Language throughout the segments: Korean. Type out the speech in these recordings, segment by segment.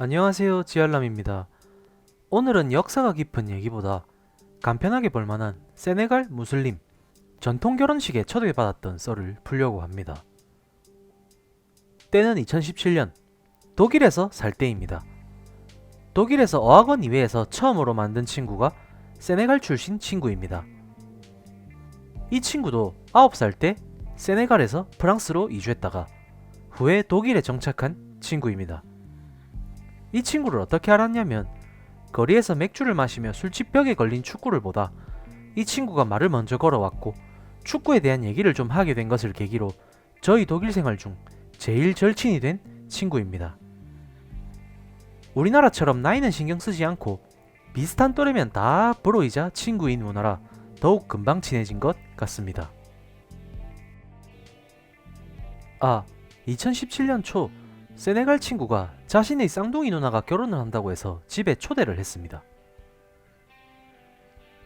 안녕하세요, 지알람입니다. 오늘은 역사가 깊은 얘기보다 간편하게 볼만한 세네갈 무슬림 전통 결혼식에 초대받았던 썰을 풀려고 합니다. 때는 2017년 독일에서 살 때입니다. 독일에서 어학원 이외에서 처음으로 만든 친구가 세네갈 출신 친구입니다. 이 친구도 9살 때 세네갈에서 프랑스로 이주했다가 후에 독일에 정착한 친구입니다. 이 친구를 어떻게 알았냐면 거리에서 맥주를 마시며 술집벽에 걸린 축구를 보다 이 친구가 말을 먼저 걸어왔고 축구에 대한 얘기를 좀 하게 된 것을 계기로 저희 독일 생활 중 제일 절친이 된 친구입니다. 우리나라처럼 나이는 신경 쓰지 않고 비슷한 또래면 다 브로이자 친구인 문화라 더욱 금방 친해진 것 같습니다. 2017년 초 세네갈 친구가 자신의 쌍둥이 누나가 결혼을 한다고 해서 집에 초대를 했습니다.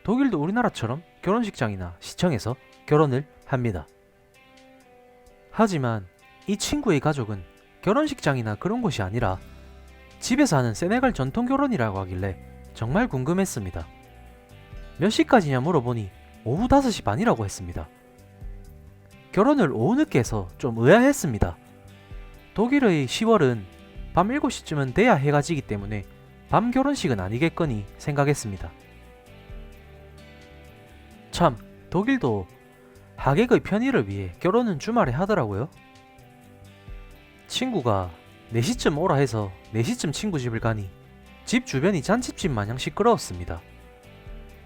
독일도 우리나라처럼 결혼식장이나 시청에서 결혼을 합니다. 하지만 이 친구의 가족은 결혼식장이나 그런 곳이 아니라 집에서 하는 세네갈 전통 결혼이라고 하길래 정말 궁금했습니다. 몇 시까지냐 물어보니 오후 5시 반이라고 했습니다. 결혼을 오후 늦게 해서 좀 의아했습니다. 독일의 10월은 밤 7시쯤은 돼야 해가 지기 때문에 밤 결혼식은 아니겠거니 생각했습니다. 참, 독일도 하객의 편의를 위해 결혼은 주말에 하더라고요. 친구가 4시쯤 오라 해서 4시쯤 친구 집을 가니 집 주변이 잔칫집 마냥 시끄러웠습니다.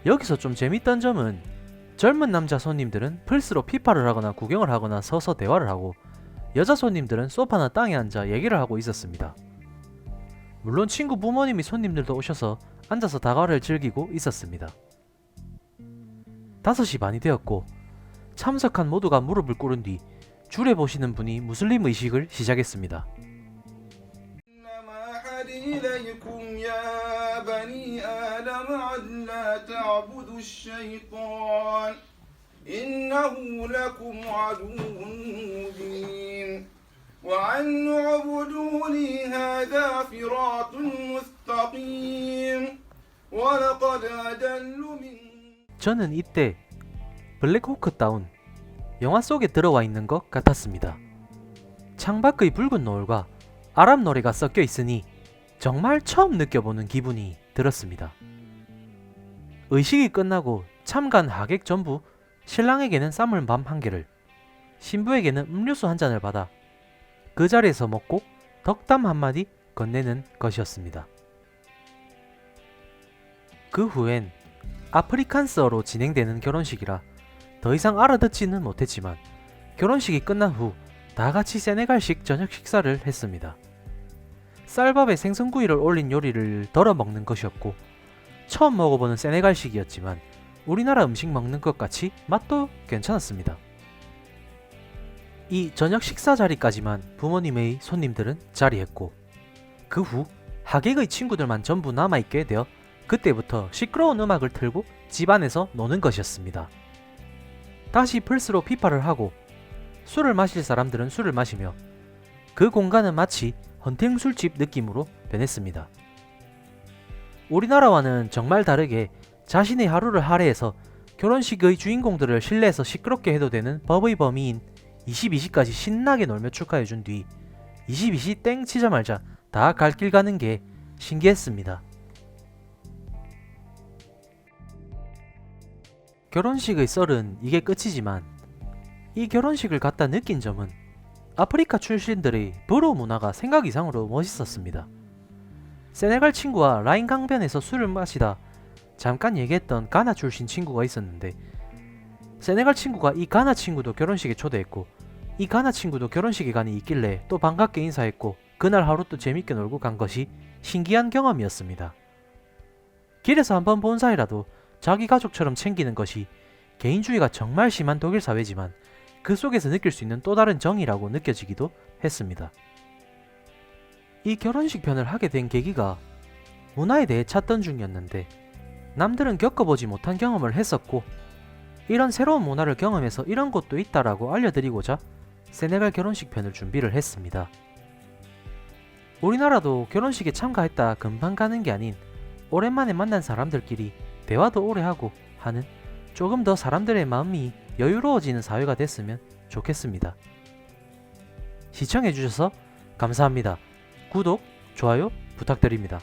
여기서 좀 재밌던 점은 젊은 남자 손님들은 플스로 피파를 하거나 구경을 하거나 서서 대화를 하고 여자 손님들은 소파나 땅에 앉아 얘기를 하고 있었습니다. 물론 친구 부모님이 손님들도 오셔서 앉아서 다과를 즐기고 있었습니다. 5시 반이 되었고 참석한 모두가 무릎을 꿇은 뒤 줄에 보시는 분이 무슬림 의식을 시작했습니다. إنه لكم عدو مبين وأن اعبدوني هذا صراط مستقيم ولقد أضل من 저는 이때 블랙호크 다운 영화 속에 들어와 있는 것 같았습니다. 창밖의 붉은 노을과 아랍 노래가 섞여 있으니 정말 처음 느껴보는 기분이 들었습니다. 의식이 끝나고 참가한 하객 전부 신랑에게는 쌈을 밤 1개를, 신부에게는 음료수 1잔을 받아 그 자리에서 먹고 덕담 한마디 건네는 것이었습니다. 그 후엔 아프리칸스어로 진행되는 결혼식이라 더 이상 알아듣지는 못했지만 결혼식이 끝난 후 다같이 세네갈식 저녁 식사를 했습니다. 쌀밥에 생선구이를 올린 요리를 덜어 먹는 것이었고 처음 먹어보는 세네갈식이었지만 우리나라 음식 먹는 것 같이 맛도 괜찮았습니다. 이 저녁 식사 자리까지만 부모님의 손님들은 자리했고 그 후 하객의 친구들만 전부 남아있게 되어 그때부터 시끄러운 음악을 틀고 집안에서 노는 것이었습니다. 다시 플스로 피파를 하고 술을 마실 사람들은 술을 마시며 그 공간은 마치 헌팅 술집 느낌으로 변했습니다. 우리나라와는 정말 다르게 자신의 하루를 할애해서 결혼식의 주인공들을 실내에서 시끄럽게 해도 되는 법의 범위인 22시까지 신나게 놀며 축하해준 뒤 22시 땡 치자마자 다 갈 길 가는 게 신기했습니다. 결혼식의 썰은 이게 끝이지만 이 결혼식을 갔다 느낀 점은 아프리카 출신들의 브로 문화가 생각 이상으로 멋있었습니다. 세네갈 친구와 라인 강변에서 술을 마시다 잠깐 얘기했던 가나 출신 친구가 있었는데 세네갈 친구가 이 가나 친구도 결혼식에 초대했고 이 가나 친구도 결혼식에 가니 있길래 또 반갑게 인사했고 그날 하루 또 재밌게 놀고 간 것이 신기한 경험이었습니다. 길에서 한번 본 사이라도 자기 가족처럼 챙기는 것이 개인주의가 정말 심한 독일 사회지만 그 속에서 느낄 수 있는 또 다른 정의라고 느껴지기도 했습니다. 이 결혼식 편을 하게 된 계기가 문화에 대해 찾던 중이었는데 남들은 겪어보지 못한 경험을 했었고 이런 새로운 문화를 경험해서 이런 곳도 있다라고 알려드리고자 세네갈 결혼식 편을 준비를 했습니다. 우리나라도 결혼식에 참가했다 금방 가는 게 아닌 오랜만에 만난 사람들끼리 대화도 오래 하고 하는 조금 더 사람들의 마음이 여유로워지는 사회가 됐으면 좋겠습니다. 시청해주셔서 감사합니다. 구독, 좋아요 부탁드립니다.